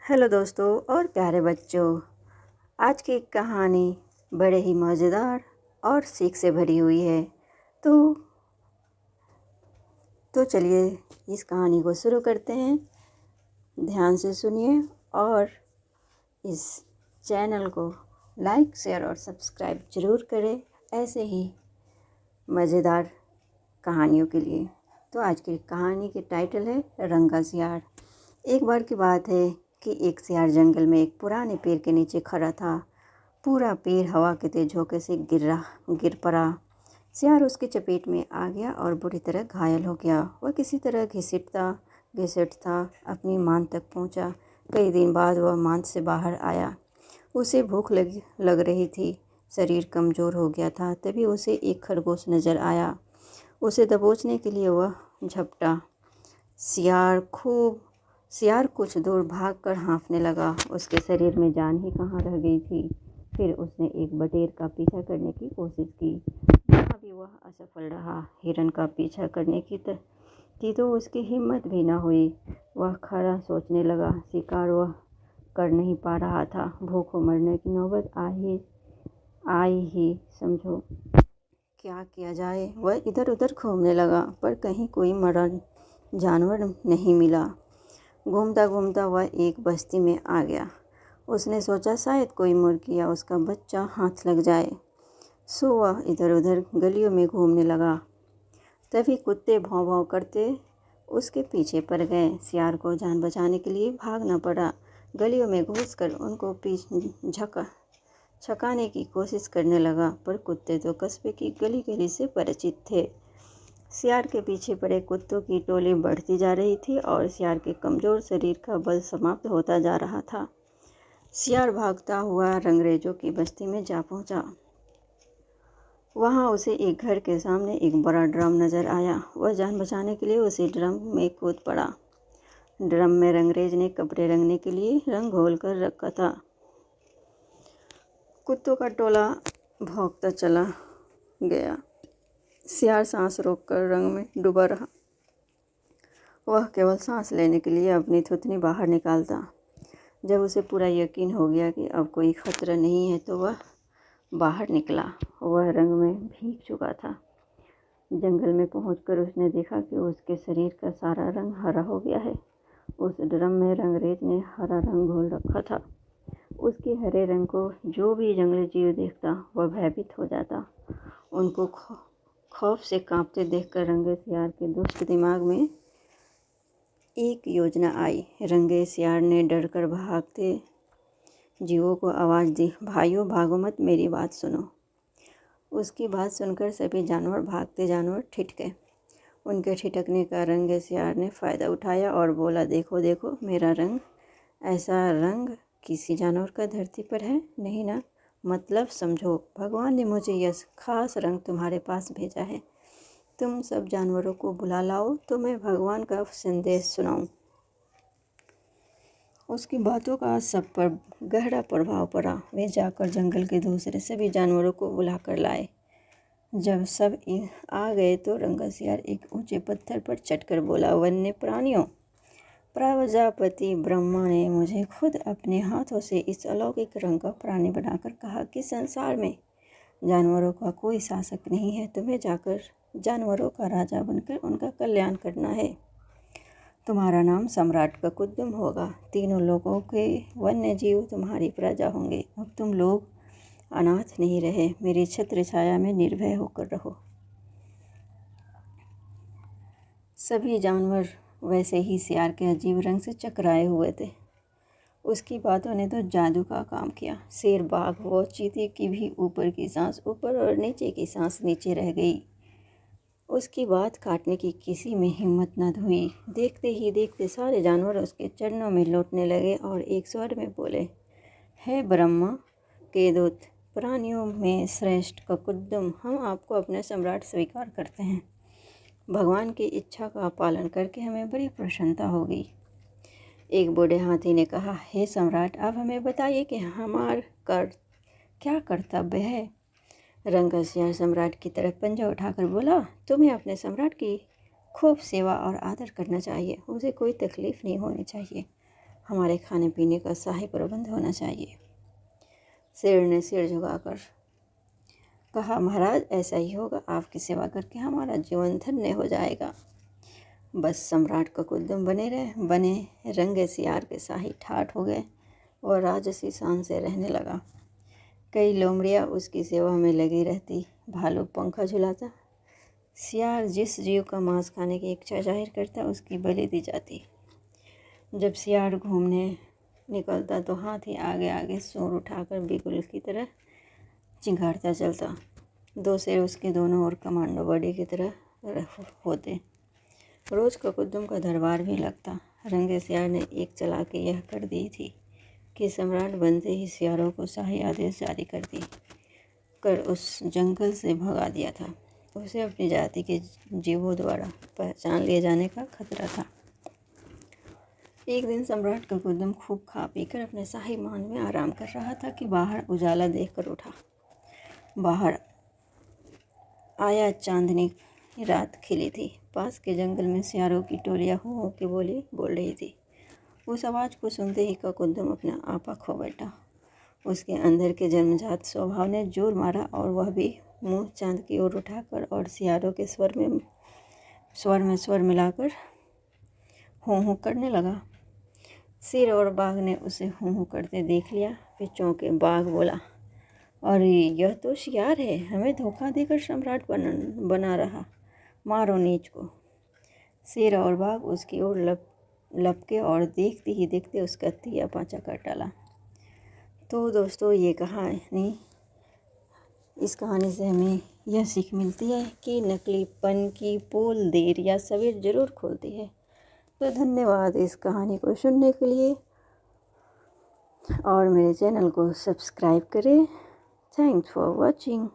Hello दोस्तों और प्यारे बच्चों। आज की कहानी बड़े ही मज़ेदार और सीख से भरी हुई है। तो चलिए इस कहानी को शुरू करते हैं। ध्यान से सुनिए और इस चैनल को लाइक, शेयर और सब्सक्राइब ज़रूर करें ऐसे ही मज़ेदार कहानियों के लिए। तो आज की कहानी की टाइटल है रंगा सियार। एक बार की बात है कि एक सियार जंगल में एक पुराने पेड़ के नीचे खड़ा था। पूरा पेड़ हवा के तेज झोंके से गिर पड़ा। सियार उसकी चपेट में आ गया और बुरी तरह घायल हो गया। वह किसी तरह घिसटता अपनी मान तक पहुंचा। कई दिन बाद वह मान से बाहर आया। उसे भूख लग रही थी। शरीर कमज़ोर हो गया था। तभी उसे एक खरगोश नज़र आया। उसे दबोचने के लिए वह झपटा। सियार कुछ दूर भागकर हाँफने लगा। उसके शरीर में जान ही कहाँ रह गई थी। फिर उसने एक बटेर का पीछा करने की कोशिश की, जहाँ भी वह असफल रहा। हिरन का पीछा करने की तो उसकी हिम्मत भी न हुई। वह खड़ा सोचने लगा। शिकार वह कर नहीं पा रहा था। भूखों मरने की नौबत आई ही समझो। क्या किया जाए? वह इधर उधर घूमने लगा, पर कहीं कोई मरा जानवर नहीं मिला। घूमता घूमता वह एक बस्ती में आ गया। उसने सोचा शायद कोई मुर्गी या उसका बच्चा हाथ लग जाए। सो वह इधर उधर गलियों में घूमने लगा। तभी कुत्ते भौं भौं करते उसके पीछे पड़ गए। सियार को जान बचाने के लिए भागना पड़ा। गलियों में घुसकर उनको छकाने की कोशिश करने लगा, पर कुत्ते तो कस्बे की गली गली से परिचित थे। सियार के पीछे पड़े कुत्तों की टोली बढ़ती जा रही थी और सियार के कमज़ोर शरीर का बल समाप्त होता जा रहा था। सियार भागता हुआ रंगरेजों की बस्ती में जा पहुंचा। वहां उसे एक घर के सामने एक बड़ा ड्रम नज़र आया। वह जान बचाने के लिए उसी ड्रम में कूद पड़ा। ड्रम में रंगरेज ने कपड़े रंगने के लिए रंग घोल कर रखा था। कुत्तों का टोला भौंकता चला गया। सियार सांस रोककर रंग में डूबा रहा। वह केवल सांस लेने के लिए अपनी थूथनी बाहर निकालता। जब उसे पूरा यकीन हो गया कि अब कोई खतरा नहीं है तो वह बाहर निकला। वह रंग में भीग चुका था। जंगल में पहुंचकर उसने देखा कि उसके शरीर का सारा रंग हरा हो गया है। उस ड्रम में रंगरेज ने हरा रंग घोल रखा था। उसके हरे रंग को जो भी जंगली जीव देखता वह भयभीत हो जाता। उनको खौफ से कांपते देखकर रंगे सियार के दुष्ट दिमाग में एक योजना आई। रंगे सियार ने डरकर भागते जीवों को आवाज़ दी, भाइयों भागो मत, मेरी बात सुनो। उसकी बात सुनकर सभी जानवर ठिठके। उनके ठिठकने का रंगे सियार ने फ़ायदा उठाया और बोला, देखो देखो, मेरा रंग, ऐसा रंग किसी जानवर का धरती पर है नहीं ना। मतलब समझो, भगवान ने मुझे यह खास रंग तुम्हारे पास भेजा है। तुम सब जानवरों को बुला लाओ तो मैं भगवान का संदेश सुनाऊं। उसकी बातों का सब पर गहरा प्रभाव पड़ा। वे जाकर जंगल के दूसरे सभी जानवरों को बुला कर लाए। जब सब आ गए तो रंगा सियार एक ऊंचे पत्थर पर चढ़कर बोला, वन्य प्राणियों, प्रजापति ब्रह्मा ने मुझे खुद अपने हाथों से इस अलौकिक रंग का प्राणी बनाकर कहा कि संसार में जानवरों का कोई शासक नहीं है। तुम्हें जाकर जानवरों का राजा बनकर उनका कल्याण करना है। तुम्हारा नाम सम्राट ककुदुम होगा। तीनों लोगों के वन्य जीव तुम्हारी प्रजा होंगे। अब तुम लोग अनाथ नहीं रहे। मेरी छत्र छाया में निर्भय होकर रहो। सभी जानवर वैसे ही सियार के अजीब रंग से चकराए हुए थे। उसकी बातों ने तो जादू का काम किया। शेर, बाघ व चीते की भी ऊपर की सांस ऊपर और नीचे की सांस नीचे रह गई। उसकी बात काटने की किसी में हिम्मत न हुई। देखते ही देखते सारे जानवर उसके चरणों में लौटने लगे और एक स्वर में बोले, हे ब्रह्मा के दूत, प्राणियों में श्रेष्ठ ककुदुम, हम आपको अपना सम्राट स्वीकार करते हैं। भगवान की इच्छा का पालन करके हमें बड़ी प्रसन्नता होगी। एक बूढ़े हाथी ने कहा, हे सम्राट, आप हमें बताइए कि हमारा क्या कर्तव्य है। रंगा सियार सम्राट की तरफ पंजा उठाकर बोला, तुम्हें अपने सम्राट की खूब सेवा और आदर करना चाहिए। उसे कोई तकलीफ नहीं होनी चाहिए। हमारे खाने पीने का सही प्रबंध होना चाहिए। शेर ने सिर झुकाकर कहा, महाराज ऐसा ही होगा, आपकी सेवा करके हमारा जीवन धन्य हो जाएगा। बस सम्राट ककुदम बने रंगे सियार के शाही ठाठ हो गए और राजसी शान से रहने लगा। कई लोमड़ियाँ उसकी सेवा में लगी रहती, भालू पंखा झुलाता, सियार जिस जीव का मांस खाने की इच्छा जाहिर करता उसकी बलि दी जाती। जब सियार घूमने निकलता तो हाथी आगे आगे सूंड उठाकर बिगुल की तरह चिंगारता चलता। दो शेर उसके दोनों ओर कमांडो बॉडी की तरह होते। रोज ककुदुम का दरबार भी लगता। रंगे सियार ने एक चला के यह कर दी थी कि सम्राट बनते ही सियारों को शाही आदेश जारी कर उस जंगल से भगा दिया था। उसे अपनी जाति के जीवों द्वारा पहचान लिए जाने का खतरा था। एक दिन सम्राट ककुदुम खूब खा पीकर अपने शाही महल में आराम कर रहा था कि बाहर उजाला देखकर उठा। बाहर आया, चांदनी रात खिली थी। पास के जंगल में सियारों की टोलियां हो के बोली बोल रही थी। उस आवाज़ को सुनते ही ककुदुम अपना आपा खो बैठा। उसके अंदर के जन्मजात स्वभाव ने जोर मारा और वह भी मुंह चांद की ओर उठाकर और सियारों के स्वर में स्वर मिलाकर हूँ हूँ करने लगा। शेर और बाघ ने उसे हूँ हूँ करते देख लिया। फिर चौंके बाघ बोला, अरे यह तो शियार है, हमें धोखा देकर सम्राट बना रहा, मारो नीच को। शेर और बाघ उसकी ओर लपके और देखते ही देखते उसका तिया पांचा कर डाला। तो दोस्तों इस कहानी से हमें यह सीख मिलती है कि नकलीपन की पोल देर या सवेर जरूर खोलती है। तो धन्यवाद इस कहानी को सुनने के लिए और मेरे चैनल को सब्सक्राइब करें। Thanks for watching.